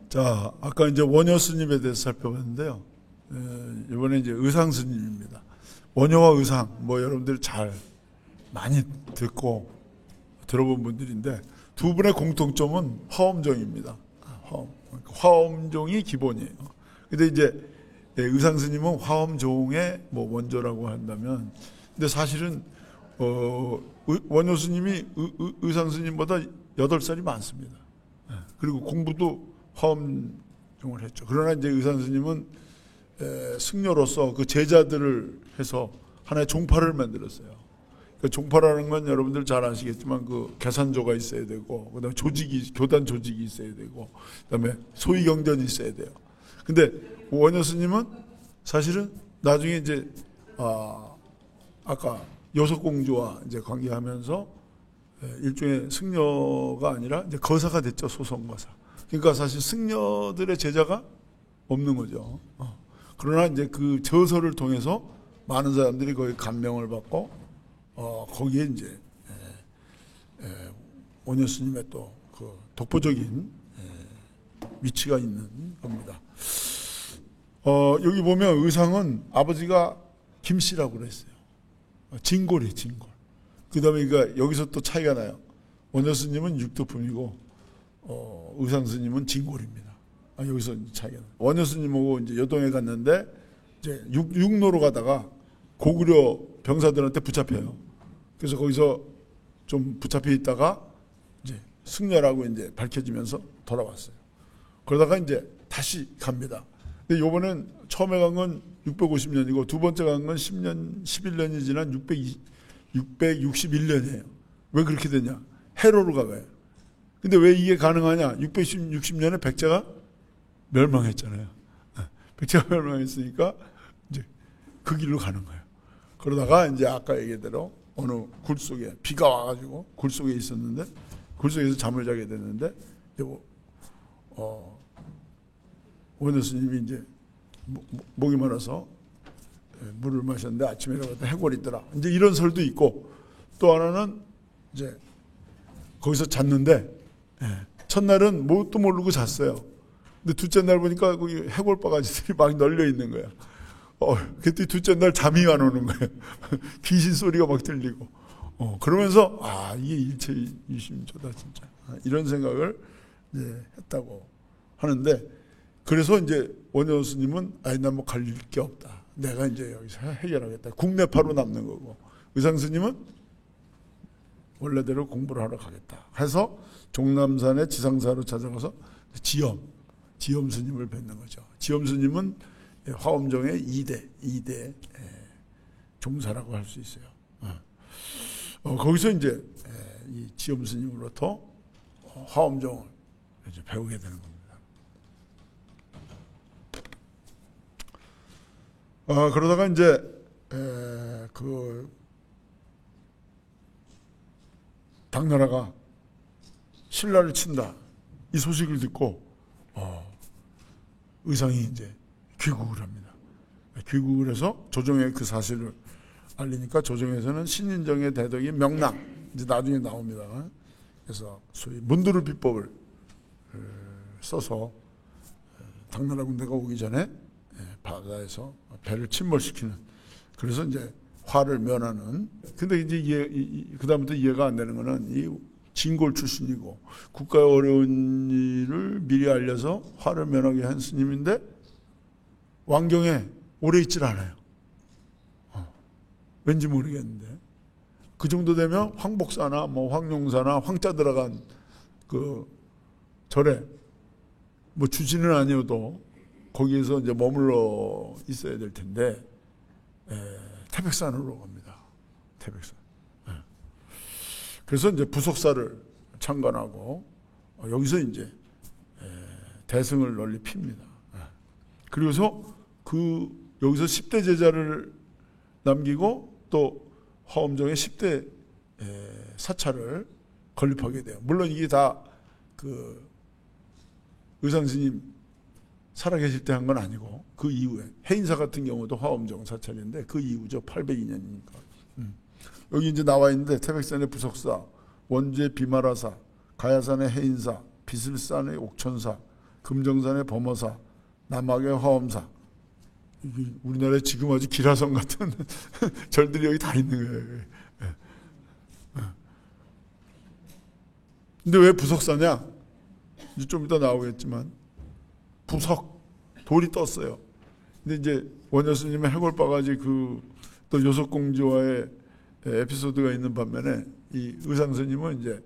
자, 아까 이제 원효 스님에 대해서 살펴봤는데요. 이번에 이제 의상 스님입니다. 원효와 의상, 뭐 여러분들 잘 많이 듣고 들어본 분들인데 두 분의 공통점은 화엄종입니다. 화엄종이 기본이에요. 근데 이제 의상 스님은 화엄종의 뭐 원조라고 한다면, 근데 사실은 원효 스님이 의상 스님보다 8살이 많습니다. 그리고 공부도 화엄종을 했죠. 그러나 이제 의상 스님은 승려로서 그 제자들을 해서 하나의 종파를 만들었어요. 그 종파라는 건 여러분들 잘 아시겠지만 그 계산조가 있어야 되고, 그다음에 조직이, 교단 조직이 있어야 되고, 그다음에 소위 경전이 있어야 돼요. 근데 원효 스님은 사실은 나중에 이제 아까 여석공주와 이제 관계하면서 일종의 승려가 아니라 이제 거사가 됐죠. 소송거사. 그러니까 사실 승려들의 제자가 없는 거죠. 그러나 이제 그 저서를 통해서 많은 사람들이 거기 감명을 받고 거기에 이제 원효 스님의 또 그 독보적인 위치가 있는 겁니다. 여기 보면 의상은 아버지가 김씨라고 그랬어요. 진골이에요, 진골. 그 다음에 그러니까 여기서 또 차이가 나요. 원효 스님은 육두품이고, 의상 스님은 진골입니다. 여기서 차이가 나요. 원효 스님하고 이제 여동에 갔는데, 이제 육로로 가다가 고구려 병사들한테 붙잡혀요. 그래서 거기서 좀 붙잡혀 있다가 이제 승려라고 이제 밝혀지면서 돌아왔어요. 그러다가 이제 다시 갑니다. 근데 요번엔 처음에 간 건 650년이고 두 번째 간 건 11년이 지난 661년이에요. 왜 그렇게 되냐? 해로로 가봐요. 근데 왜 이게 가능하냐? 660년에 백제가 멸망했잖아요. 백제가 멸망했으니까 이제 그 길로 가는 거예요. 그러다가 이제 아까 얘기대로 어느 굴 속에 비가 와가지고 굴 속에 있었는데 굴 속에서 잠을 자게 됐는데 원효 스님이 이제 목이 말라서 물을 마셨는데 아침에 일어났다 해골이 있더라. 이제 이런 설도 있고, 또 하나는 이제 거기서 잤는데 첫날은 뭣도 모르고 잤어요. 근데 둘째 날 보니까 거기 해골 바가지들이 막 널려 있는 거야. 그때 둘째 날 잠이 안 오는 거예요. 귀신 소리가 막 들리고. 그러면서 이게 일체 유심조다 진짜. 이런 생각을 이제 했다고 하는데, 그래서 이제 원효 스님은 난 뭐 갈 게 없다. 내가 이제 여기서 해결하겠다. 국내파로 남는 거고, 의상 스님은 원래대로 공부를 하러 가겠다. 해서 종남산의 지상사로 찾아가서 지엄 스님을 뵙는 거죠. 지엄 스님은 화엄종의 2대 종사라고 할 수 있어요. 거기서 이제 이 지엄 스님으로부터 화엄종을 이제 배우게 되는 겁니다. 그러다가 이제 그 당나라가 신라를 친다 이 소식을 듣고 의상이 이제 귀국을 합니다. 귀국을 해서 조정에 그 사실을 알리니까 조정에서는 신인정의 대덕인 명랑 이제 나중에 나옵니다. 그래서 소위 문두루 비법을 써서 당나라 군대가 오기 전에 바다에서 배를 침몰시키는, 그래서 이제 화를 면하는. 근데 이제 그다음부터 이해가 안 되는 거는 이 진골 출신이고 국가의 어려운 일을 미리 알려서 화를 면하게 한 스님인데 왕경에 오래 있질 않아요. 왠지 모르겠는데 그 정도 되면 황복사나 뭐 황룡사나 황자 들어간 그 절에 뭐 주진은 아니어도 거기에서 이제 머물러 있어야 될 텐데 태백산으로 갑니다. 태백산. 그래서 이제 부속사를 창건하고 여기서 이제 대승을 널리 핍니다. 그리고서 여기서 10대 제자를 남기고 또 화엄종의 10대 사찰을 건립하게 돼요. 물론 이게 다 그 의상스님 살아계실 때 한 건 아니고 그 이후에 해인사 같은 경우도 화엄종 사찰인데 그 이후죠. 802년이니까. 여기 이제 나와 있는데 태백산의 부석사, 원주의 비마라사, 가야산의 해인사, 비슬산의 옥천사, 금정산의 범어사, 남학의 화엄사. 이게 우리나라에 지금 아주 기라성 같은 절들이 여기 다 있는 거예요. 근데 왜 부석사냐? 이제 좀 이따 나오겠지만 부석, 돌이 떴어요. 근데 이제 원효스님의 해골바가지 또 요속공주와의 에피소드가 있는 반면에 이 의상스님은 이제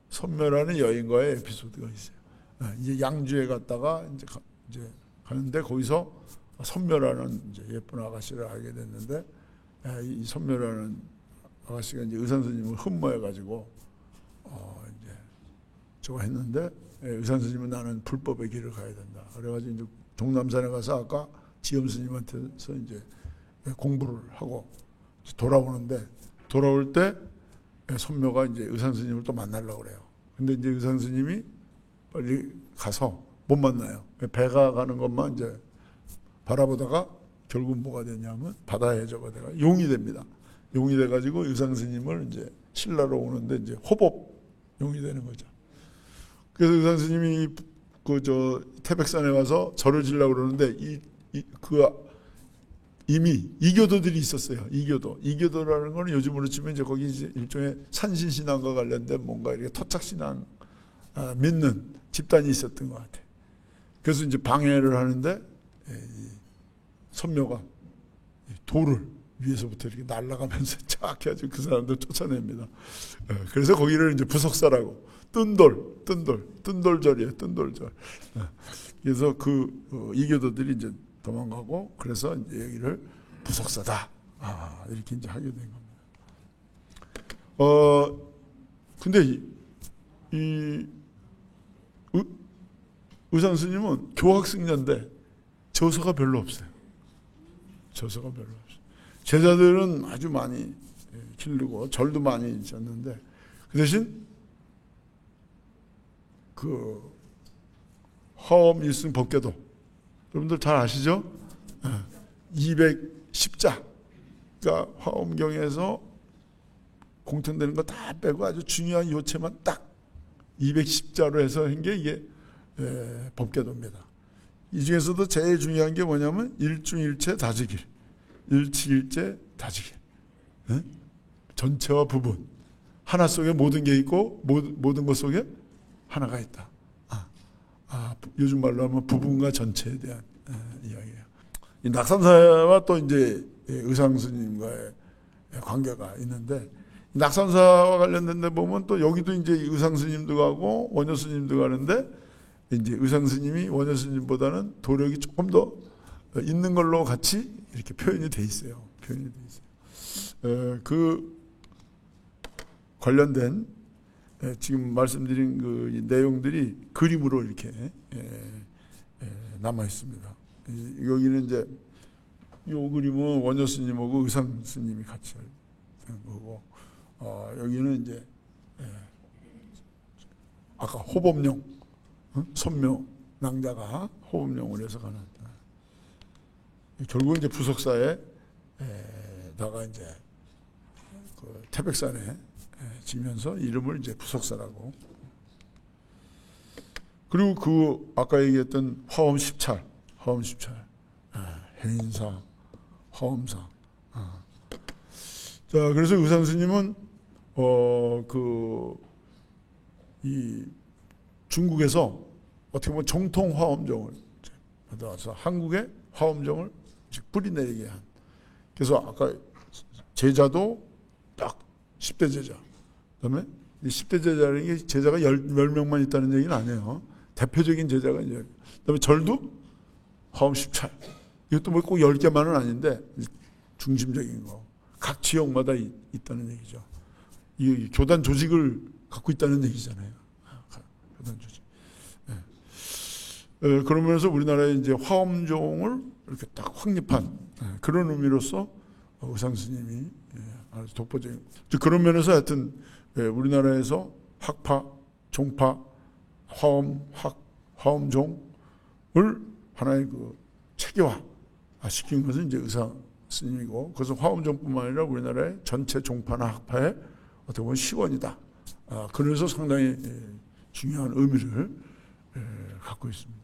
선묘라는 여인과의 에피소드가 있어요. 이제 양주에 갔다가 이제 가는데 거기서 선묘라는 이제 예쁜 아가씨를 알게 됐는데, 이 선묘라는 아가씨가 이제 의상스님을 흠모해가지고 이제 저거 했는데, 의상스님은 나는 불법의 길을 가야 된다. 그래가지고 이제 종남산에 가서 아까 지엄스님한테서 이제 공부를 하고 돌아오는데, 돌아올 때 선묘가 이제 의상스님을 또 만나려고 그래요. 근데 이제 의상스님이 빨리 가서 못 만나요. 배가 가는 것만 이제 바라보다가 결국 뭐가 되냐면 바다에 저거 돼가 용이 됩니다. 용이 돼가지고 의상스님을 이제 신라로 오는데 이제 호법 용이 되는 거죠. 그래서 의상스님이 태백산에 와서 절을 지려고 그러는데 이미 이교도들이 있었어요. 이교도라는 건 요즘으로 치면 이제 거기 이제 일종의 산신신앙과 관련된 뭔가 이렇게 토착신앙 믿는 집단이 있었던 것 같아요. 그래서 이제 방해를 하는데 선묘가 돌을 위에서부터 이렇게 날아가면서 쫙 해가지고 그 사람들 쫓아냅니다. 그래서 거기를 이제 부석사라고, 뜬돌절이에요. 뜬돌절. 그래서 이교도들이 이제 도망가고, 그래서 이제 여기를 부석사다. 이렇게 이제 하게 된 겁니다. 근데 의상스님은 교학승려인데 저서가 별로 없어요. 제자들은 아주 많이 기르고 절도 많이 지었는데, 그 대신 화엄 일승 법궤도, 여러분들 잘 아시죠? 210자, 그러니까 화엄경에서 공통되는 거 다 빼고 아주 중요한 요체만 딱 210자로 해서 한 게 이게 법궤도입니다. 이 중에서도 제일 중요한 게 뭐냐면 일중일체 다지길, 일치일체 다지길. 전체와 부분, 하나 속에 모든 게 있고 모든 것 속에 하나가 있다. 요즘 말로 하면 부분과 전체에 대한 이야기예요. 이 낙산사와 또 이제 의상스님과의 관계가 있는데, 낙산사와 관련된 데 보면 또 여기도 이제 의상스님도 가고 원효스님도 가는데, 이제 의상스님이 원효스님보다는 도력이 조금 더 있는 걸로 같이 이렇게 표현이 돼 있어요. 그 관련된 지금 말씀드린 그 내용들이 그림으로 이렇게 남아 있습니다. 여기는 이제 이 그림은 원효스님하고 의상스님이 같이 한 거고, 여기는 이제 아까 호법용, 선묘 낭자가 호법용을 해서 가는, 결국 이제 부석사에다가 이제 그 태백산에 지면서 이름을 이제 부석사라고. 그리고 아까 얘기했던 화엄 10찰, 해인사, 화엄사. 자, 그래서 의상스님은 이 중국에서 어떻게 보면 정통 화엄정을 받아와서 한국의 화엄정을 뿌리내리게 한. 그래서 아까 제자도 딱 10대 제자. 그다음에 10대 제자라는 게 제자가 10명만 있다는 얘기는 아니에요. 대표적인 제자가 이제. 그다음에 절도 화엄 10찰. 이것도 뭐 꼭 10개만은 아닌데 중심적인 거. 각 지역마다 있다는 얘기죠. 이 교단 조직을 갖고 있다는 얘기잖아요. 교단 조직. 그러면서 우리나라에 이제 화엄종을 이렇게 딱 확립한 그런 의미로서 의상스님이 아주 독보적인. 그런 면에서 하여튼 우리나라에서 학파, 종파, 화엄종을 하나의 그 체계화 시킨 것은 이제 의상스님이고, 그래서 화엄종뿐만 아니라 우리나라의 전체 종파나 학파의 어떻게 보면 시원이다. 그래서 상당히 중요한 의미를 갖고 있습니다.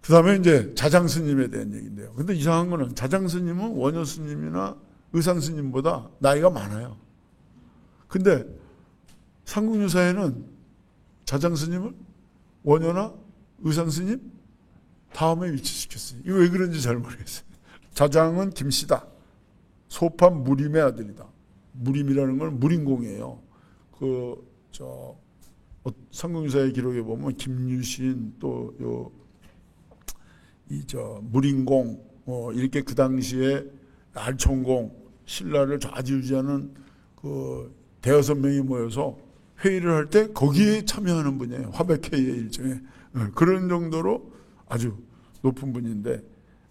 그 다음에 이제 자장 스님에 대한 얘기인데요. 근데 이상한 거는 자장 스님은 원효 스님이나 의상 스님보다 나이가 많아요. 근데 삼국유사에는 자장 스님을 원효나 의상 스님 다음에 위치시켰어요. 이거 왜 그런지 잘 모르겠어요. 자장은 김씨다. 소판 무림의 아들이다. 무림이라는 건 무림공이에요. 삼국유사의 기록에 보면 김유신 또 무림공 이렇게 그 당시에 알총공 신라를 좌지우지하는 그 대여섯 명이 모여서 회의를 할 때 거기에 참여하는 분이에요. 화백회의의 일종의 그런 정도로 아주 높은 분인데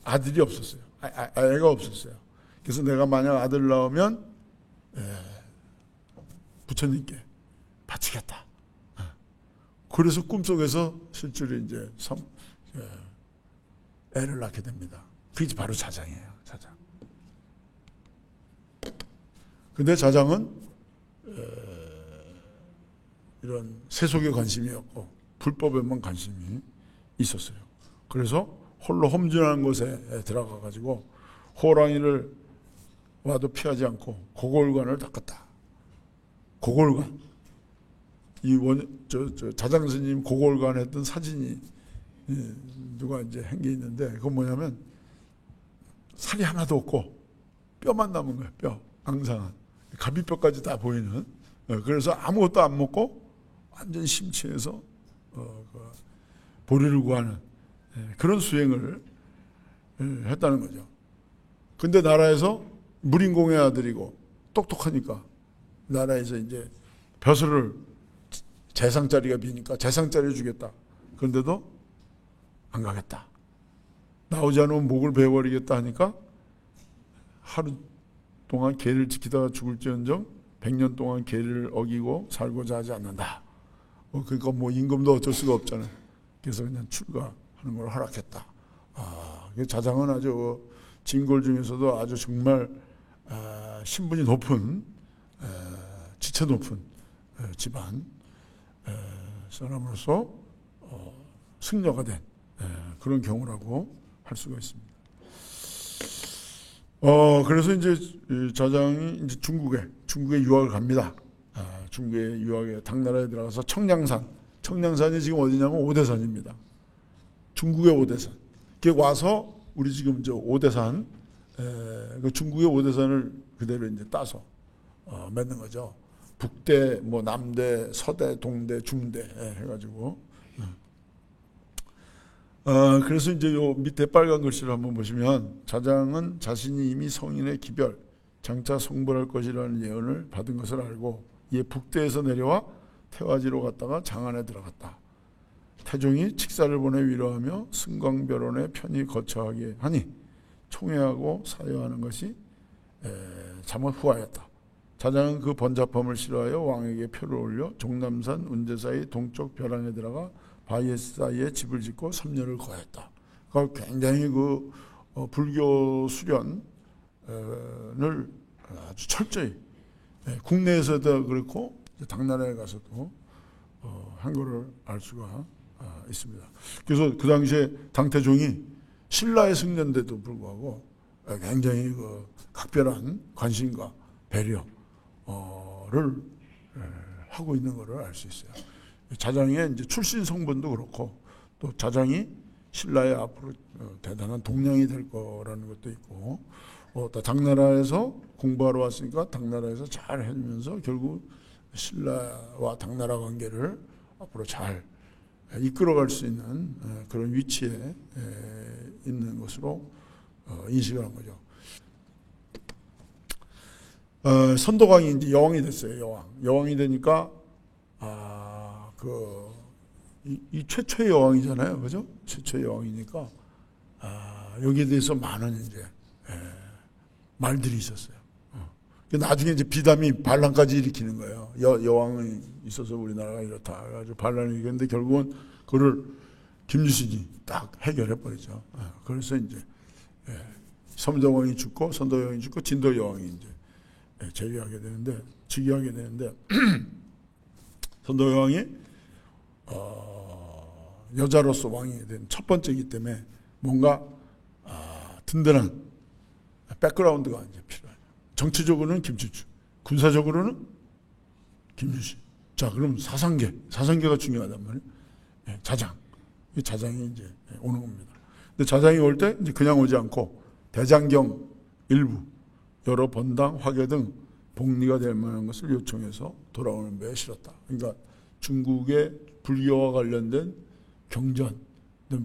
아들이 없었어요. 애가 없었어요. 그래서 내가 만약 아들 낳으면 부처님께 바치겠다. 그래서 꿈속에서 실제로 이제 애를 낳게 됩니다. 그게 바로 자장이에요. 자장. 근데 자장은 이런 세속에 관심이었고 불법에만 관심이 있었어요. 그래서 홀로 험준한 곳에 들어가 가지고 호랑이를 와도 피하지 않고 고골관을 닦았다. 고골관. 자장 스님 고골관 했던 사진이 누가 이제 한 게 있는데 그건 뭐냐면 살이 하나도 없고 뼈만 남은 거예요. 뼈. 앙상한. 갈비뼈까지 다 보이는. 그래서 아무것도 안 먹고 완전 심취해서 보리를 구하는 그런 수행을 했다는 거죠. 근데 나라에서 무림공의 아들이고 똑똑하니까 나라에서 이제 벼슬을 재상자리가 비니까 재상자리 주겠다. 그런데도 안 가겠다. 나오지 않으면 목을 베어버리겠다 하니까 하루 동안 계를 지키다가 죽을지언정 100년 동안 계를 어기고 살고자 하지 않는다. 그러니까 뭐 임금도 어쩔 수가 없잖아요. 그래서 그냥 출가하는 걸 허락했다. 자장은 아주 진골 중에서도 아주 정말 신분이 높은 지체 높은 집안 사람으로서 승려가 된 그런 경우라고 할 수가 있습니다. 그래서 이제 자장이 이제 중국에 유학을 갑니다. 중국에 유학에 당나라에 들어가서 청량산이 지금 어디냐면 오대산입니다. 중국의 오대산. 그게 와서 우리 지금 저 오대산, 그 중국의 오대산을 그대로 이제 따서 맺는 거죠. 북대, 뭐 남대, 서대, 동대, 중대 해가지고. 그래서 이제 요 밑에 빨간 글씨를 한번 보시면 자장은 자신이 이미 성인의 기별, 장차 성불할 것이라는 예언을 받은 것을 알고 이에 북대에서 내려와 태화지로 갔다가 장안에 들어갔다. 태종이 칙사를 보내 위로하며 승광별원에 편히 거처하게 하니 총애하고 사여하는 것이 잠옷 후하였다. 자장은 그 번잡함을 싫어하여 왕에게 표를 올려 종남산 운제사의 동쪽 벼랑에 들어가 바위 사이에 집을 짓고 3년을 거했다. 그러니까 굉장히 그 불교 수련을 아주 철저히 국내에서도 그렇고 당나라에 가서도 한 거를 알 수가 있습니다. 그래서 그 당시에 당태종이 신라의 승려인데도 불구하고 굉장히 그 각별한 관심과 배려를 하고 있는 것을 알 수 있어요. 자장의 이제 출신 성분도 그렇고 또 자장이 신라의 앞으로 대단한 동량이 될 거라는 것도 있고 또 당나라에서 공부하러 왔으니까 당나라에서 잘 해주면서 결국 신라와 당나라 관계를 앞으로 잘 이끌어갈 수 있는 그런 위치에 있는 것으로 인식을 한 거죠. 선도광이 이제 여왕이 됐어요. 여왕이 되니까 이 최초의 여왕이잖아요, 그죠? 최초의 여왕이니까 여기에 대해서 많은 이제 말들이 있었어요. 나중에 이제 비담이 반란까지 일으키는 거예요. 여왕이 있어서 우리나라가 이렇다. 아주 반란을 일으켰는데 결국은 그걸 김유신이 딱 해결해 버리죠. 그래서 이제 섬정왕이 죽고 선도여왕이 죽고 진도여왕이 이제 즉위하게 되는데 선도여왕이 여자로서 왕이 된 첫 번째이기 때문에 뭔가 든든한 백그라운드가 이제 필요하죠. 정치적으로는 김춘추, 군사적으로는 김유신. 자, 그럼 사상계가 중요하단 말이에요. 예, 자장. 이 자장이 이제 오는 겁니다. 근데 자장이 올 때 이제 그냥 오지 않고 대장경 일부, 여러 번당, 화계 등 복리가 될 만한 것을 요청해서 돌아오는 배에 실었다. 그러니까 중국의 불교와 관련된 경전,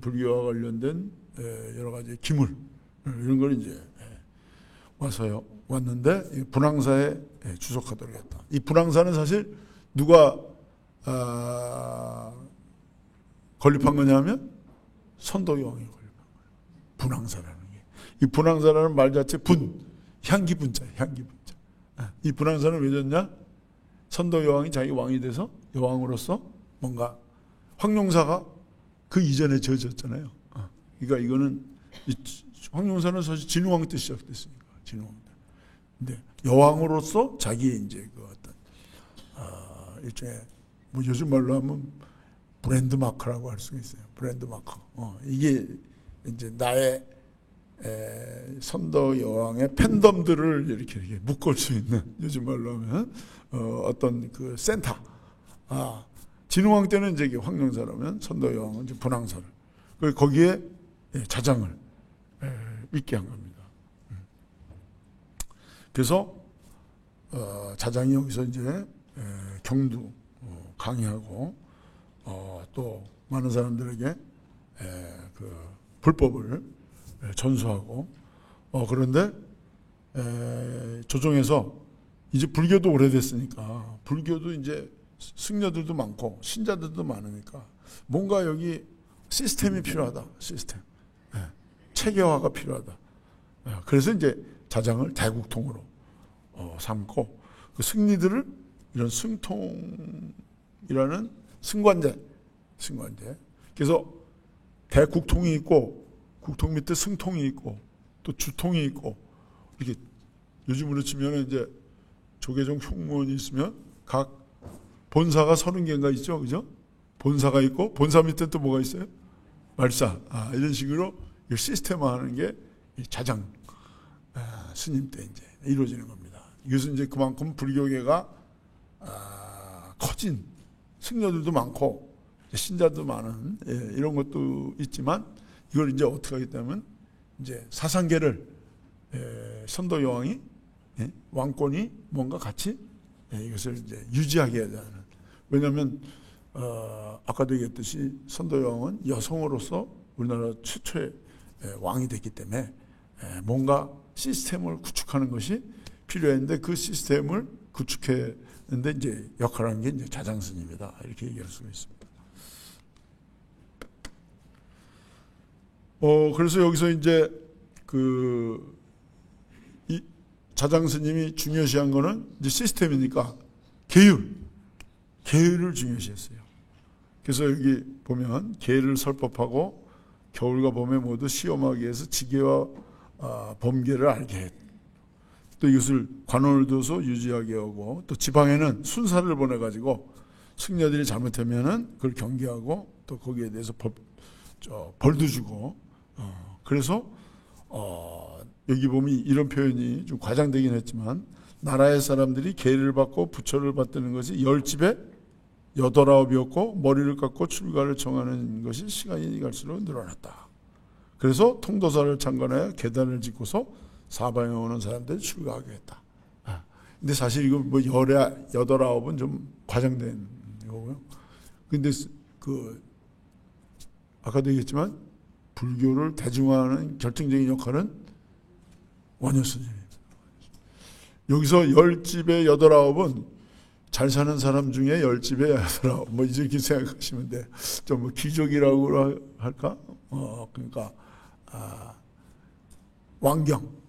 불교와 관련된 여러 가지 기물 이런 걸 이제 왔는데 분황사에 주석하도록 했다. 이 분황사는 사실 누가 건립한 거냐면 선도여왕이 건립한 거예요. 분황사라는 게. 이 분황사라는 말 자체 향기 분자예요. 향기 분자. 이 분황사는 왜 졌냐? 선도여왕이 자기 왕이 돼서 여왕으로서 뭔가 황룡사가 그 이전에 지어졌잖아요. 그러니까 이거는 황룡사는 사실 진흥왕 때 시작됐으니까 진흥왕 때. 근데 여왕으로서 자기의 이제 그 어떤 일종의 뭐 요즘 말로 하면 브랜드 마크라고 할 수가 있어요. 브랜드 마크. 이게 이제 나의 선도 여왕의 팬덤들을 이렇게 묶을 수 있는 요즘 말로 하면 어떤 그 센터. 진흥왕 때는 이제 황룡사라면 선도 여왕은 이제 분황사를. 거기에 자장을 있게 한 겁니다. 그래서 자장이 여기서 이제 경두 강의하고 또 많은 사람들에게 그 불법을 전수하고 그런데 조정에서 이제 불교도 오래됐으니까 불교도 이제 승려들도 많고 신자들도 많으니까 뭔가 여기 시스템이 필요하다. 시스템. 체계화가 필요하다. 그래서 이제 자장을 대국통으로 삼고 그 승리들을 이런 승통이라는 승관제. 그래서 대국통이 있고 국통 밑에 승통이 있고 또 주통이 있고 이렇게 요즘으로 치면 이제 조계종 흉무원이 있으면 각 본사가 30개인가 있죠, 그죠? 본사가 있고 본사 밑에 또 뭐가 있어요? 말사. 이런 식으로 시스템화하는 게 자장 스님 때 이제 이루어지는 겁니다. 이것은 이제 그만큼 불교계가 커진 승려들도 많고 신자도 많은 이런 것도 있지만 이걸 이제 어떻게 하겠다면 이제 사상계를 선도 여왕이 왕권이 뭔가 같이 이것을 이제 유지하게 해야 되는. 왜냐하면 아까도 얘기했듯이 선도 여왕은 여성으로서 우리나라 최초의 왕이 됐기 때문에 뭔가 시스템을 구축하는 것이 필요했는데 그 시스템을 구축했는데 이제 역할하는 게 이제 자장스님이다 이렇게 얘기할 수가 있습니다. 그래서 여기서 이제 이 자장스님이 중요시한 거는 이제 시스템이니까 계율을 중요시했어요. 그래서 여기 보면 계를 설법하고 겨울과 봄에 모두 시험하기 위해서 지계와 범계를 알게 했. 또 이것을 관원을 둬서 유지하게 하고 또 지방에는 순사를 보내가지고 승려들이 잘못하면은 그걸 경계하고 또 거기에 대해서 벌도 주고 그래서 여기 보면 이런 표현이 좀 과장되긴 했지만 나라의 사람들이 계를 받고 부처를 받드는 것이 10집에 8, 9이었고 머리를 깎고 출가를 정하는 것이 시간이 갈수록 늘어났다. 그래서 통도사를 창건하여 계단을 짓고서 사방에 오는 사람들이 출가하게 했다. 근데 사실 이거 뭐 8, 9은 좀 과장된 거고요. 근데 아까도 얘기했지만 불교를 대중화하는 결정적인 역할은 원효스님입니다. 여기서 10집에 8, 9은 잘 사는 사람 중에 10집에 8, 9 뭐 이렇게 생각하시면 돼. 좀 뭐 귀족이라고 할까? 그러니까 왕경인.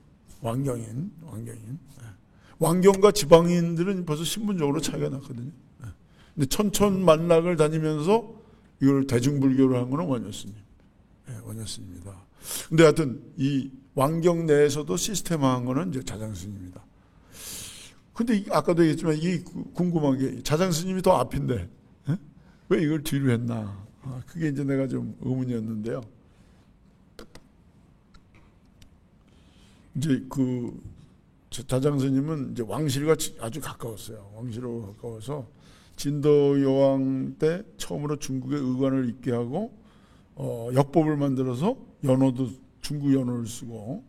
왕경과 지방인들은 벌써 신분적으로 차이가 났거든요. 근데 천천만락을 다니면서 이걸 대중불교를 한 거는 원효스님. 원효스님입니다. 근데 하여튼 이 왕경 내에서도 시스템화한 거는 이제 자장스님입니다. 근데 아까도 얘기했지만 이게 궁금한 게 자장스님이 더 앞인데 왜 이걸 뒤로 했나? 그게 이제 내가 좀 의문이었는데요. 이제 그 자장 스님은 이제 왕실과 아주 가까웠어요. 왕실하고 가까워서 진도 여왕 때 처음으로 중국에 의관을 있게 하고 역법을 만들어서 연호도 중국 연호를 쓰고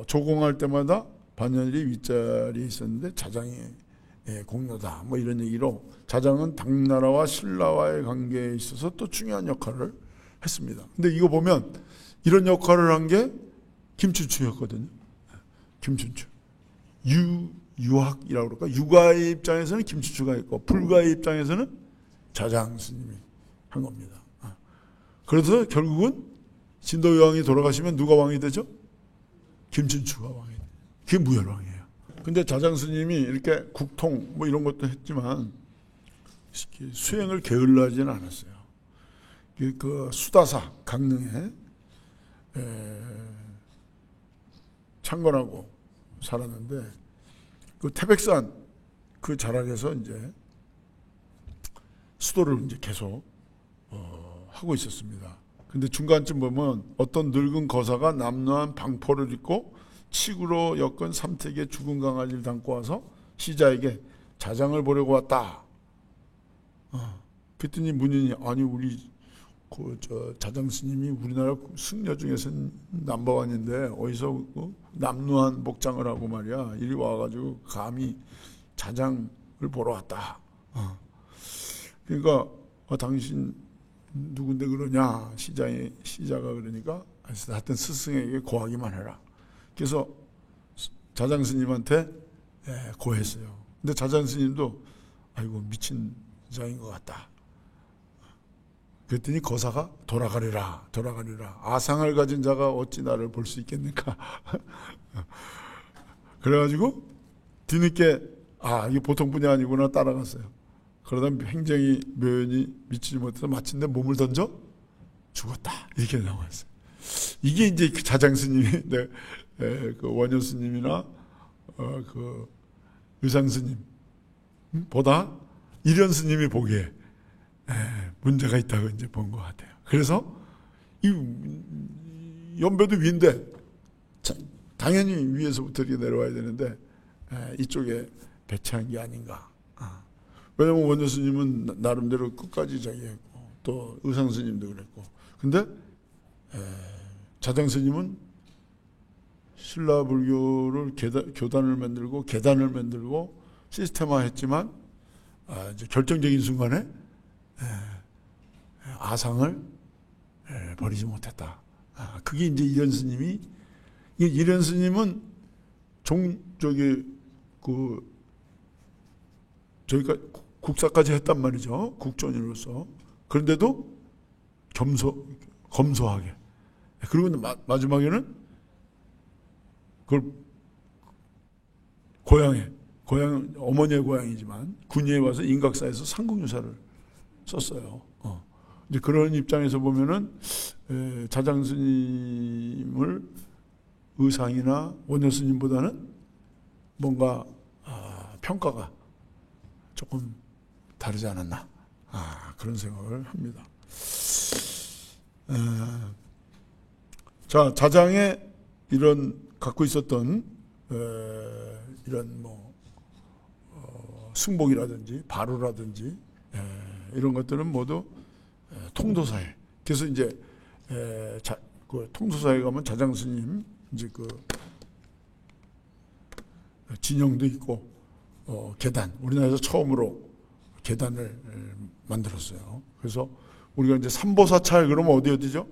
조공할 때마다 반열이 윗자리에 있었는데 자장이 공로다 뭐 이런 얘기로 자장은 당나라와 신라와의 관계에 있어서 또 중요한 역할을 했습니다. 근데 이거 보면 이런 역할을 한 게 김춘추였거든요. 김춘추. 유학이라고 그럴까? 유가의 입장에서는 김춘추가 있고 불가의 입장에서는 자장 스님이 한 겁니다. 그래서 결국은 진도 여왕이 돌아가시면 누가 왕이 되죠? 김춘추가 왕이 돼요. 그게 무열왕이에요. 근데 자장 스님이 이렇게 국통 뭐 이런 것도 했지만 수행을 게을러하지는 않았어요. 그 수다사 강릉에 창건하고 살았는데 그 태백산 그 자락에서 이제 수도를 이제 계속 하고 있었습니다. 근데 중간쯤 보면 어떤 늙은 거사가 남루한 방포를 입고 치구로 엮은 삼택에 죽은 강아지를 담고 와서 시자에게 자장을 보려고 왔다. 그랬더니 문인이 아니 우리 자장 스님이 우리나라 승려 중에서는 넘버원인데 어디서 남루한 복장을 하고 말이야 이리 와가지고 감히 자장을 보러 왔다. 그러니까 당신 누군데 그러냐 시자가 그러니까 하여튼 스승에게 고하기만 해라. 그래서 자장 스님한테 고했어요. 근데 자장 스님도 아이고 미친 자인 것 같다. 그랬더니 거사가 돌아가리라. 아상을 가진 자가 어찌 나를 볼 수 있겠는가. 그래가지고 뒤늦게 이게 보통 분이 아니구나 따라갔어요. 그러다 행정이 묘연이 미치지 못해서 마침내 몸을 던져 죽었다. 이렇게 나왔어요. 이게 이제 그 자장 스님이 그 원효 스님이나 그 의상 스님 보다 이련 스님이 보기에 문제가 있다고 이제 본 것 같아요. 그래서 이 연배도 위인데 당연히 위에서부터 이렇게 내려와야 되는데 이쪽에 배치한 게 아닌가. 왜냐면 원효 스님은 나름대로 끝까지 자기했고 또 의상 스님도 그랬고 근데 자장 스님은 신라 불교를 교단을 만들고 계단을 만들고 시스템화했지만 이제 결정적인 순간에 아상을 버리지 못했다. 그게 이제 이련 스님이 이련 스님은 저희가 국사까지 했단 말이죠. 국존으로서. 그런데도 검소하게. 그리고 마지막에는 그걸 어머니의 고향이지만 군위에 와서 인각사에서 상국유사를 썼어요. 이제 그런 입장에서 보면은 자장 스님을 의상이나 원효 스님보다는 뭔가 평가가 조금 다르지 않았나 그런 생각을 합니다. 자 자장의 이런 갖고 있었던 이런 승복이라든지 바로라든지 이런 것들은 모두 통도사에. 그래서 이제 그 통도사에 가면 자장 스님 이제 그 진영도 있고 계단 우리나라에서 처음으로 계단을 만들었어요. 그래서 우리가 이제 삼보사찰 그러면 어디죠?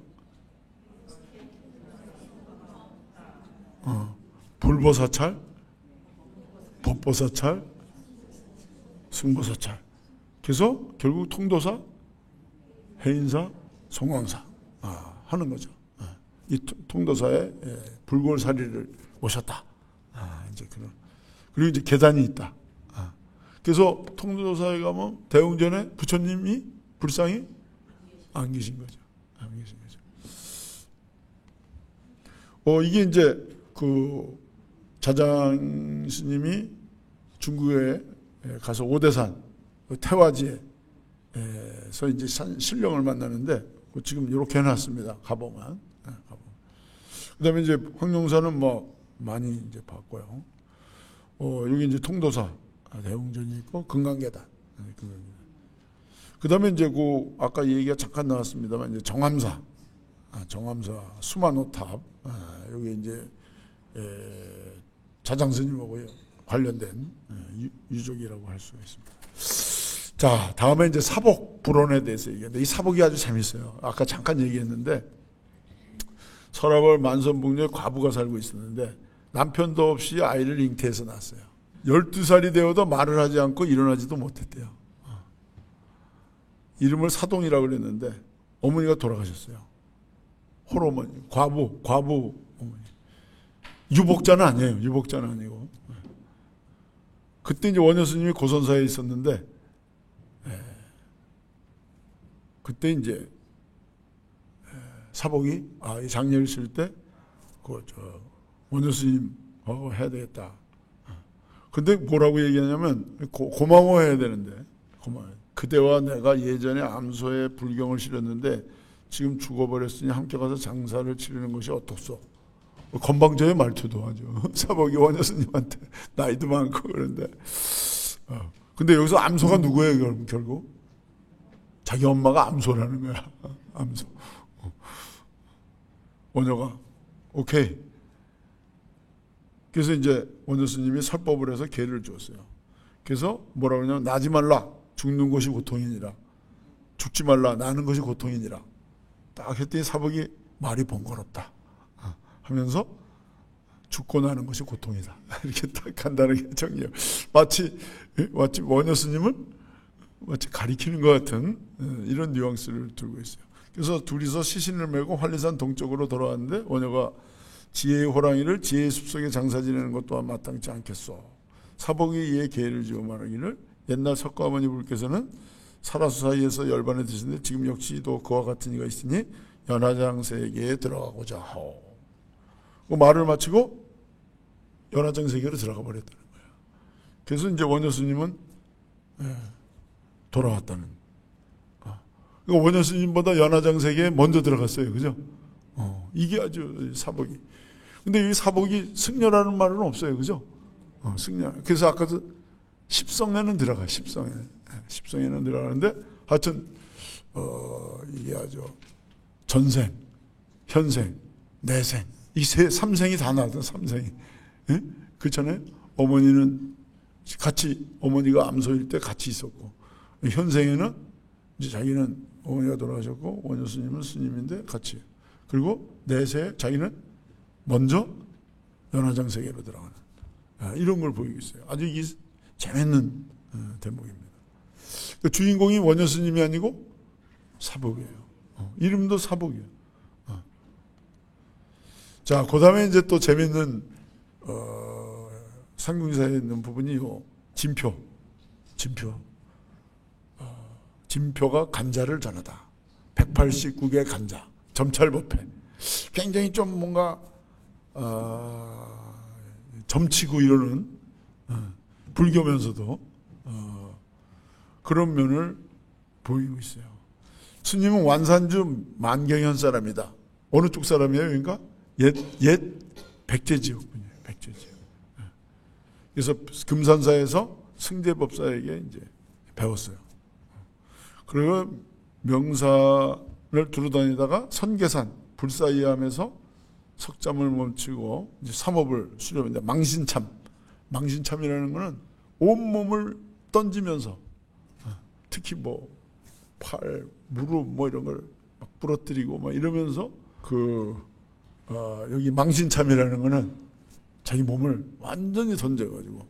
불보사찰, 법보사찰, 승보사찰. 그래서 결국 통도사, 해인사, 송광사 하는 거죠. 이 통도사에 불골사리를 모셨다. 이제 그리고 이제 계단이 있다. 그래서 통도사에 가면 대웅전에 부처님이 불상이 안 계신 거죠. 이게 이제 그 자장 스님이 중국에 가서 오대산 태화지에 에서 이제 신령을 만나는데 지금 이렇게 해놨습니다. 가보면. 그다음에 이제 황룡사는 뭐 많이 이제 봤고요. 여기 이제 통도사 대웅전이 있고 금강계단. 그다음에 이제 그 아까 얘기가 잠깐 나왔습니다만 이제 정암사 수만호탑 여기 이제 자장스님하고 관련된 유적이라고 할 수가 있습니다. 자, 다음에 이제 사복 불원에 대해서 얘기하는데 이 사복이 아주 재밌어요. 아까 잠깐 얘기했는데 서라벌 만선북녀에 과부가 살고 있었는데 남편도 없이 아이를 잉태해서 낳았어요. 12살이 되어도 말을 하지 않고 일어나지도 못했대요. 이름을 사동이라고 그랬는데 어머니가 돌아가셨어요. 홀어머니, 과부 어머니. 유복자는 아니에요. 유복자는 아니고. 그때 이제 원효 스님이 고선사에 있었는데 그때 이제 사복이 이 장례를 칠 때 원효 스님 해야 되겠다. 근데 뭐라고 얘기하냐면 고마워해야 되는데 그대와 내가 예전에 암소에 불경을 실었는데 지금 죽어버렸으니 함께 가서 장사를 치르는 것이 어떻소? 건방져의 말투도 하죠. 사복이 원효 스님한테 나이도 많고 그런데 근데 여기서 암소가 누구예요? 그럼 결국 자기 엄마가 암소라는 거야. 암소. 원효가 오케이. 그래서 이제 원효 스님이 설법을 해서 개를 주었어요. 그래서 뭐라고 하냐면 나지 말라. 죽는 것이 고통이니라. 죽지 말라. 나는 것이 고통이니라. 딱 했더니 사복이 말이 번거롭다 하면서 죽고 나는 것이 고통이다. 이렇게 딱 간단하게 정리해요. 마치 원효 스님을 마치 가리키는 것 같은 이런 뉘앙스를 들고 있어요. 그래서 둘이서 시신을 메고 환리산 동쪽으로 돌아왔는데 원효가 지혜의 호랑이를 지혜의 숲속에 장사 지내는 것 또한 마땅치 않겠소. 사복이 이에 계를 지어 말하기를 옛날 석가모니 불께서는 사라수 사이에서 열반에 드시는데 지금 역시도 그와 같은 이가 있으니 연화장세계에 들어가고자 하오. 그 말을 마치고 연화장세계로 들어가 버렸다는 거예요. 그래서 이제 원효 스님은 돌아왔다는. 그러니까 원효 스님보다 연화장세계에 먼저 들어갔어요. 그죠? 이게 아주 사복이. 근데 이 사복이 승려라는 말은 없어요. 그죠? 승려. 그래서 아까도 십성에는 들어가요. 십성에는 들어가는데 하여튼 이게 아주 전생, 현생, 내생 이 삼생이 다 나왔던 삼생이. 그렇잖아요. 어머니는 같이 어머니가 암소일 때 같이 있었고 현생에는 이제 자기는 어머니가 돌아가셨고 원효 스님은 스님인데 같이. 그리고 내세 자기는 먼저 연화장세계로 들어가는 이런 걸 보이고 있어요. 아주 이 재밌는 대목입니다. 그 주인공이 원효 스님이 아니고 사복이에요. 이름도 사복이에요. 자, 그 다음에 이제 또 재밌는 상궁사에 있는 부분이 진표가 간자를 전하다. 189개 간자, 점찰법회. 굉장히 좀 뭔가 점치고 이러는 불교면서도 그런 면을 보이고 있어요. 스님은 완산주 만경현 사람이다. 어느 쪽 사람이에요? 그러니까 옛 백제지역분이에요. 백제지역. 그래서 금산사에서 승대법사에게 이제 배웠어요. 그리고 명산을 두루다니다가 선계산 불사이암에서 석잠을 멈추고 이제 삼업을 수료합니다. 망신참이라는 것은 온몸을 던지면서 특히 뭐 팔, 무릎 뭐 이런 걸 막 부러뜨리고 막 이러면서 여기 망신참이라는 것은 자기 몸을 완전히 던져가지고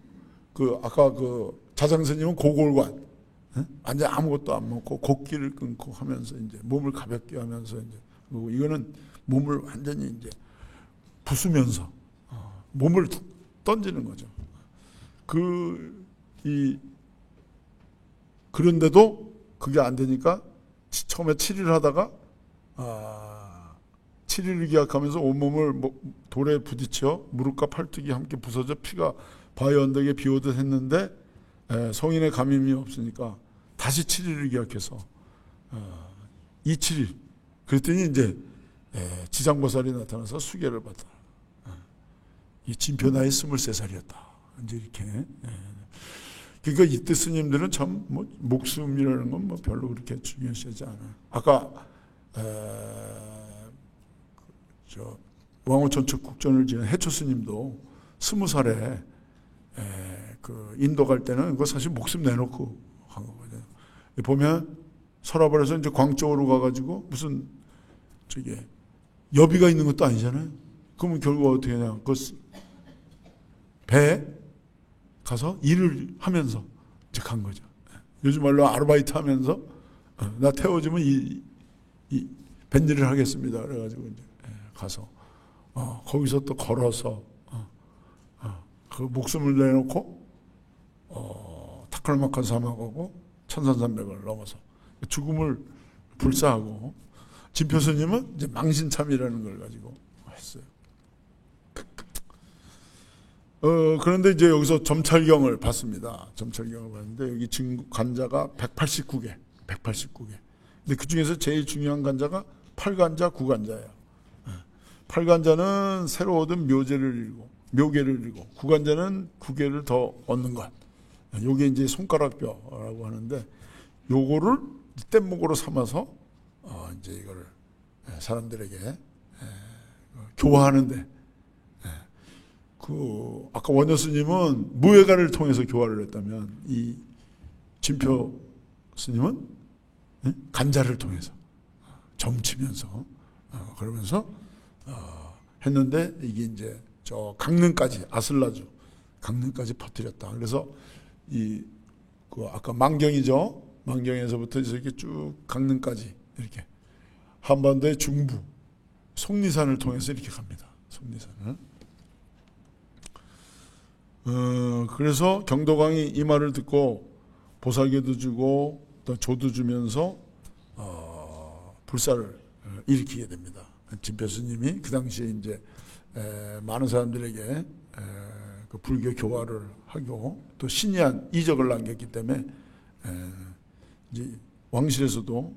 아까 자장스님은 고골관 완전 아무것도 안 먹고 곡기를 끊고 하면서 이제 몸을 가볍게 하면서 이제 그리고 이거는 몸을 완전히 이제 부수면서 몸을 던지는 거죠. 그런데도 그게 안 되니까 처음에 7일 하다가 7일을 기약하면서 온몸을 돌에 부딪혀 무릎과 팔뚝이 함께 부서져 피가 바위 언덕에 비오듯 했는데 성인의 감임이 없으니까 다시 7일을 기약해서 27일 그랬더니 이제 지장보살이 나타나서 수계를 받아. 이 진표 나이 23살이었다. 이제 이렇게. 그러니까 이때 스님들은 참 뭐 목숨이라는 건 뭐 별로 그렇게 중요시하지 않아요. 아까 저 왕호천척 국전을 지은 해초 스님도 20살에 그 인도 갈 때는 그거 사실 목숨 내놓고 한 거거든요. 보면 서라벌에서 이제 광 쪽으로 가가지고 무슨 저기 여비가 있는 것도 아니잖아요. 그러면 결국 어떻게 하냐? 그 배에 가서 일을 하면서 이제 간 거죠. 요즘 말로 아르바이트 하면서 나 태워주면 이 뱃일을 하겠습니다. 그래가지고 이제 가서 거기서 또 걸어서 그 목숨을 내놓고 타클마칸 사막하고 천산산맥을 넘어서 죽음을 불사하고 진표 스님은 이제 망신참이라는 걸 가지고 했어요. 그런데 이제 여기서 점찰경을 봤습니다. 점찰경을 봤는데 여기 간자가 189개. 근데 그 중에서 제일 중요한 간자가 8간자, 9간자예요. 8간자는 새로 얻은 묘계를 잃고 9간자는 9개를 더 얻는 것. 요게 이제 손가락뼈라고 하는데 요거를 뗏목으로 삼아서 이제 이거를 사람들에게 교화하는데 그 아까 원효 스님은 무예가를 통해서 교화를 했다면 이 진표 스님은 간자를 통해서 점치면서 그러면서 했는데 이게 이제 저 강릉까지 아슬라주 강릉까지 퍼뜨렸다. 그래서 그 아까 망경이죠. 망경에서부터 이렇게 쭉 강릉까지 이렇게 한반도의 중부 속리산을 통해서 이렇게 갑니다. 속리산을. 그래서 경도광이 이 말을 듣고 보살개도 주고 또 조도 주면서 불사를 일으키게 됩니다. 진표 스님이 그 당시에 이제 많은 사람들에게 그 불교 교화를 하고 또 신이한 이적을 남겼기 때문에 이제 왕실에서도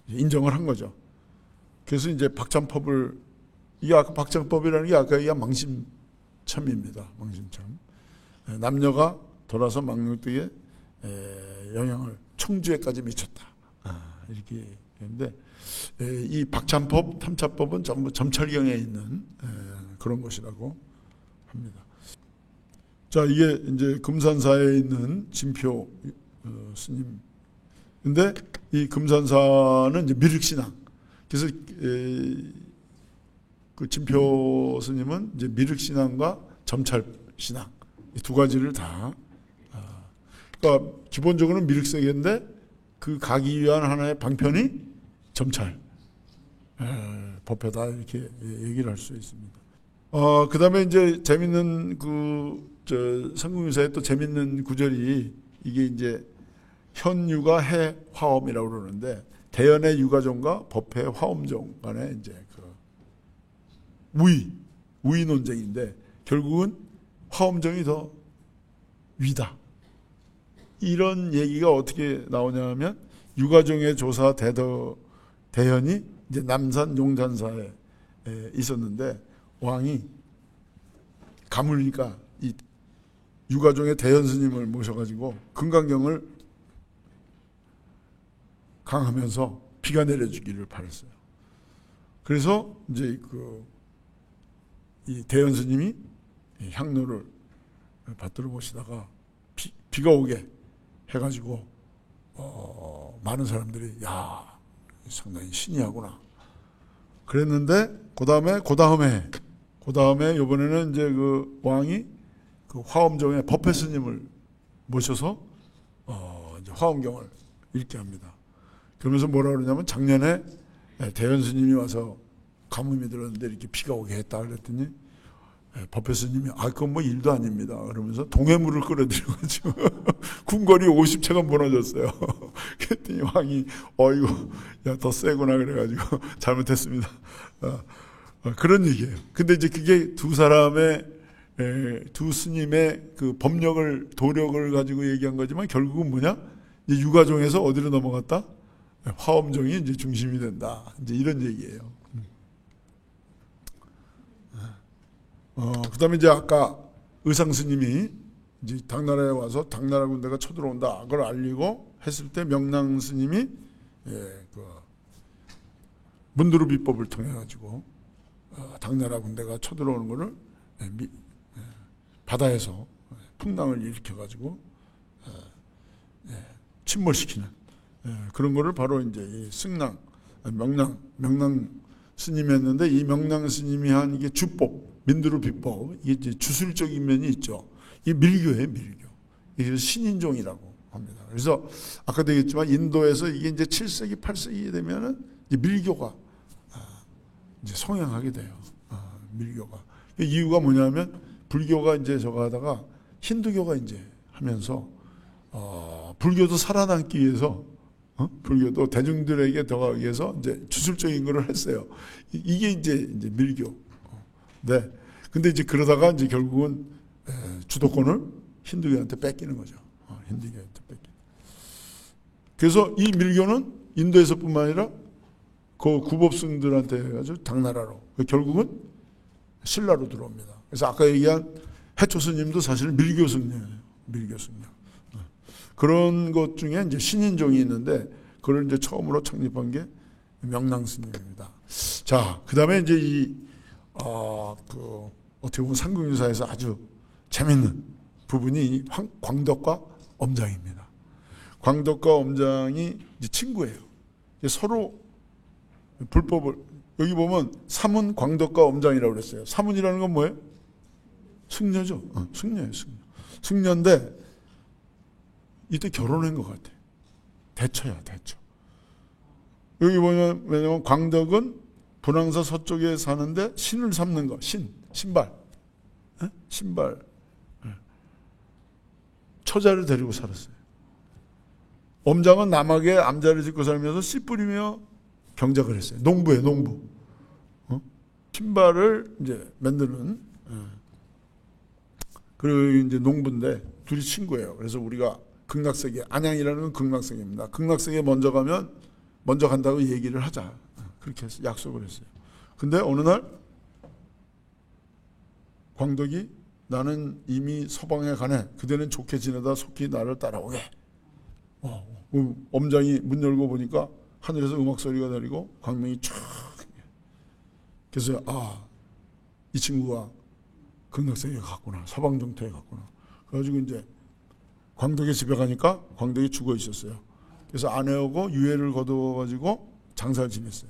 인정을 한 거죠. 그래서 이제 박찬법을 이게 아까 박찬법이라는 게 아까 이게 망심참입니다. 망심참. 남녀가 돌아서 망령뜨에 영향을 청주에까지 미쳤다. 이렇게 했는데 이 박찬법, 탐차법은 전부 점찰경에 있는 그런 것이라고 합니다. 자, 이게 이제 금산사에 있는 진표 스님. 근데 이 금산사는 이제 미륵신앙. 그래서 그 진표 스님은 이제 미륵신앙과 점찰신앙 이 두 가지를 다. 그러니까 기본적으로는 미륵세계인데 그 가기 위한 하나의 방편이 점찰 법회다 이렇게 얘기를 할 수 있습니다. 그 다음에 이제 재밌는 성궁유사의 또 재밌는 구절이 이게 이제 현유가 해 화엄이라고 그러는데 대연의 유가종과 법회 화엄종 간에 이제 그 우위 논쟁인데 결국은 화엄종이 더 위다. 이런 얘기가 어떻게 나오냐면 유가종의 조사 대현이 이제 남산 용산사에 있었는데 왕이 가물니까 이 유가종의 대현 스님을 모셔가지고 금강경을 강하면서 비가 내려주기를 바랐어요. 그래서 이제 이 대현 스님이 향로를 받들어 보시다가 비가 오게 해가지고 많은 사람들이 야 상당히 신이하구나 그랬는데 그 다음에 이번에는 이제 그 왕이 그 화엄종의 법회 스님을 모셔서 이제 화엄경을 읽게 합니다. 그러면서 뭐라 그러냐면 작년에 대현 스님이 와서 가뭄이 들었는데 이렇게 비가 오게 했다 그랬더니 법회 스님이 그건 뭐 일도 아닙니다. 그러면서 동해물을 끌어들여가지고 궁궐이 50채가 무너졌어요. 그랬더니 왕이 어이구 야 더 세구나 그래가지고 잘못했습니다. 그런 얘기예요. 근데 이제 그게 두 사람의 두 스님의 그 법력을, 도력을 가지고 얘기한 거지만 결국은 뭐냐? 이제 유가종에서 어디로 넘어갔다? 화엄종이 이제 중심이 된다. 이제 이런 얘기예요. 그 다음에 이제 아까 의상 스님이 이제 당나라에 와서 당나라 군대가 쳐들어온다. 그걸 알리고 했을 때 명랑 스님이 그 문두루 비법을 통해 가지고 당나라 군대가 쳐들어오는 거를 바다에서 풍랑을 일으켜 가지고 침몰시키는 그런 거를 바로 이제 이 승랑 명랑 스님이 했는데, 이 명랑 스님이 한 이게 주법, 민두루 비법, 이게 이제 주술적인 면이 있죠. 이 밀교예요, 밀교. 이게 신인종이라고 합니다. 그래서 아까도 얘기했지만 인도에서 이게 이제 7세기, 8세기 되면은 이제 밀교가 이제 성행하게 돼요. 밀교가. 이유가 뭐냐면 불교가 이제 저거 하다가 힌두교가 이제 하면서 불교도 살아남기 위해서 불교도 대중들에게 더 위해서 이제 주술적인 거를 했어요. 이게 이제 밀교. 네. 근데 이제 그러다가 이제 결국은 주도권을 힌두교한테 뺏기는 거죠. 힌두교한테 뺏기는. 그래서 이 밀교는 인도에서뿐만 아니라 그 구법승들한테 해가지고 당나라로, 결국은 신라로 들어옵니다. 그래서 아까 얘기한 해초 스님도 사실은 밀교 승려예요. 밀교 승려. 그런 것 중에 이제 신인종이 있는데, 그걸 이제 처음으로 창립한 게 명랑 스님입니다. 자, 그 다음에 이제 어떻게 보면 삼국유사에서 아주 재밌는 부분이 광덕과 엄장입니다. 광덕과 엄장이 이제 친구예요. 이제 서로 불법을, 여기 보면 사문 광덕과 엄장이라고 그랬어요. 사문이라는 건 뭐예요? 승려죠. 승려예요, 승려. 승려인데 이때 결혼한 것 같아. 대처야, 대처. 여기 보면, 왜냐면 광덕은 분황사 서쪽에 사는데 신을 삼는 거, 신발. 신발. 처자를 데리고 살았어요. 엄장은 남하게 암자를 짓고 살면서 씨 뿌리며 경작을 했어요. 농부예요, 농부. 신발을 이제 만드는, 그리고 이제 농부인데 둘이 친구예요. 그래서 우리가 극락세계, 안양이라는 건 극락세계입니다. 극락세계 먼저 가면 먼저 간다고 얘기를 하자. 그렇게 해서 약속을 했어요. 근데 어느 날 광덕이 나는 이미 서방에 가네. 그대는 좋게 지내다 속히 나를 따라오게. 엄장이 문 열고 보니까 하늘에서 음악 소리가 들리고 광명이 쫙. 그래서 이 친구가 극락세계에 갔구나. 서방정토에 갔구나. 그래가지고 이제 광덕의 집에 가니까 광덕이 죽어 있었어요. 그래서 아내하고 유해를 거두어가지고 장사를 지냈어요.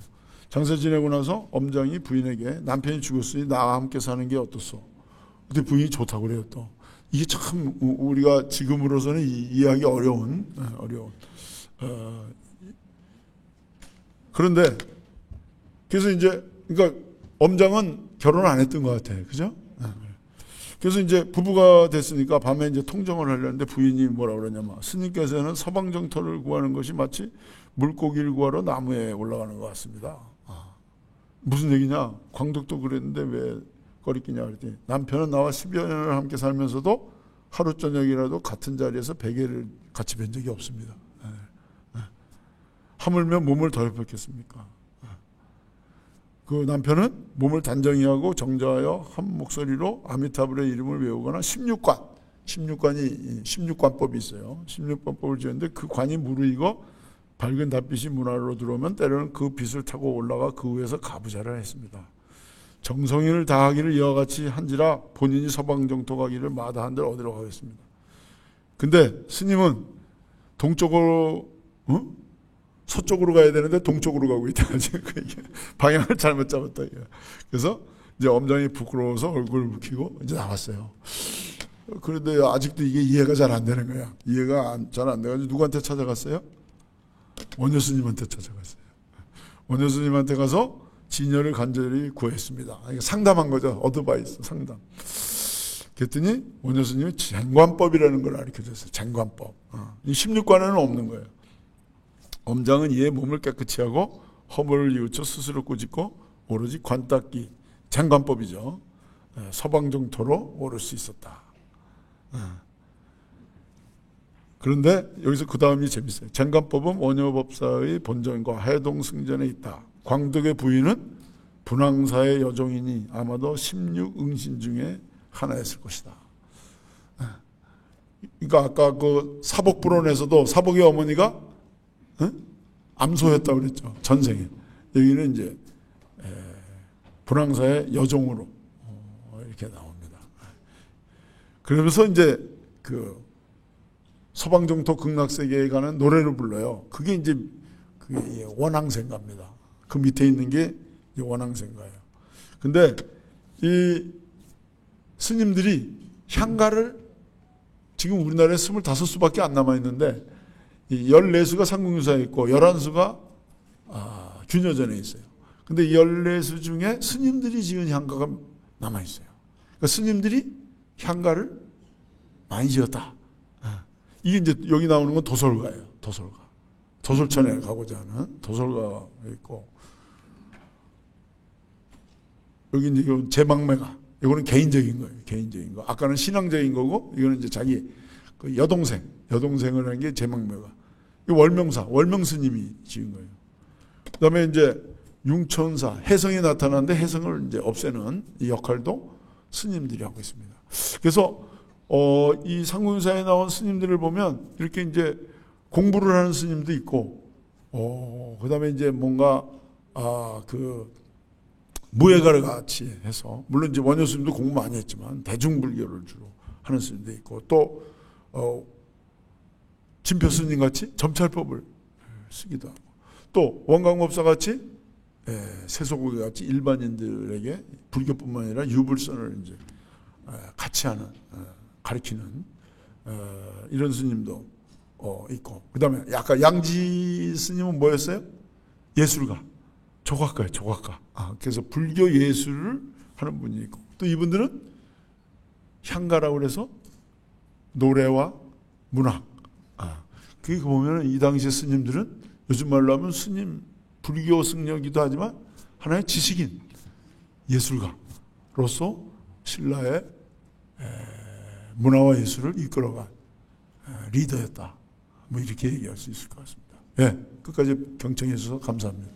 장사 지내고 나서 엄장이 부인에게 남편이 죽었으니 나와 함께 사는 게 어떻소? 근데 부인이 좋다고 그래요 또. 이게 참 우리가 지금으로서는 이해하기 어려운. 그런데 그래서 이제 그러니까 엄장은 결혼을 안 했던 것 같아. 그죠? 그래서 이제 부부가 됐으니까 밤에 이제 통정을 하려는데 부인이 뭐라 그러냐면, 스님께서는 서방정토를 구하는 것이 마치 물고기를 구하러 나무에 올라가는 것 같습니다. 무슨 얘기냐? 광덕도 그랬는데 왜 꺼리끼냐 그랬더니, 남편은 나와 10여 년을 함께 살면서도 하루 저녁이라도 같은 자리에서 베개를 같이 뵌 적이 없습니다. 하물며 몸을 더럽혔겠습니까? 그 남편은 몸을 단정히 하고 정자하여 한 목소리로 아미타불의 이름을 외우거나 16관이 16관법이 있어요. 16관법을 지었는데 그 관이 무르익어 밝은 달빛이 문 안으로 들어오면 때로는 그 빛을 타고 올라가 그 위에서 가부좌를 했습니다. 정성인을 다하기를 이와 같이 한지라 본인이 서방정토 가기를 마다한들 어디로 가겠습니다. 근데 스님은 동쪽으로 서쪽으로 가야 되는데 동쪽으로 가고 있다. 방향을 잘못 잡았다. 그래서 이제 엄장이 부끄러워서 얼굴을 붉히고 이제 나왔어요. 그런데 아직도 이게 이해가 잘 안 되는 거야. 이해가 잘 안 돼가지고 누구한테 찾아갔어요? 원효스님한테 찾아갔어요. 원효스님한테 가서 진열을 간절히 구했습니다. 상담한 거죠. 어드바이스, 상담. 그랬더니 원효스님이 쟁관법이라는 걸 가르쳐줬어요. 쟁관법. 이 16관에는 없는 거예요. 엄장은 이에 몸을 깨끗이 하고 허물을 이웃쳐 스스로 꾸짖고 오로지 관 닦기, 쟁관법이죠. 서방 정토로 오를 수 있었다. 그런데 여기서 그 다음이 재밌어요. 쟁간법은 원효법사의 본전과 해동승전에 있다. 광덕의 부인은 분황사의 여종이니 아마도 16응신 중에 하나였을 것이다. 그러니까 아까 그 사복불원에서도 사복의 어머니가 암소였다고 그랬죠. 전생에. 여기는 이제 분황사의 여종으로 이렇게 나옵니다. 그러면서 이제 그 서방정토 극락세계에 가는 노래를 불러요. 그게 이제 그게 원앙생가입니다. 그 밑에 있는 게 원앙생가예요. 근데 이 스님들이 향가를 지금 우리나라에 25수밖에 안 남아있는데 14수가 상궁유사에 있고 11수가 균여전에 있어요. 근데 14수 중에 스님들이 지은 향가가 남아있어요. 그러니까 스님들이 향가를 많이 지었다. 이게 이제 여기 나오는 건 도솔가예요. 도솔가. 도솔천에 가고자 하는 도솔가가 있고, 여기 이제 제망매가, 이거는 개인적인 거예요. 개인적인 거. 아까는 신앙적인 거고, 이거는 이제 자기 그 여동생을 한 게 제망매가. 이 월명사, 월명스님이 지은 거예요. 그 다음에 이제 융천사, 해성이 나타나는데 해성을 이제 없애는 이 역할도 스님들이 하고 있습니다. 그래서 이 상궁유사에 나온 스님들을 보면 이렇게 이제 공부를 하는 스님도 있고, 그 다음에 이제 뭔가, 그, 무예가를 같이 해서, 물론 이제 원효 스님도 공부 많이 했지만, 대중불교를 주로 하는 스님도 있고, 또, 진표 스님 같이 점찰법을 쓰기도 하고, 또, 원광법사 같이, 세소고개 같이 일반인들에게 불교뿐만 아니라 유불선을 이제 같이 하는, 가르치는 이런 스님도 있고, 그 다음에 아까 양지 스님은 뭐였어요? 예술가, 조각가예요. 조각가. 그래서 불교 예술을 하는 분이 있고, 또 이분들은 향가라고 그래서 노래와 문학. 그게 보면 이 당시 스님들은 요즘 말로 하면 스님, 불교 승려이기도 하지만 하나의 지식인, 예술가로서 신라의 문화와 예술을 이끌어간 리더였다. 뭐 이렇게 얘기할 수 있을 것 같습니다. 예, 끝까지 경청해 주셔서 감사합니다.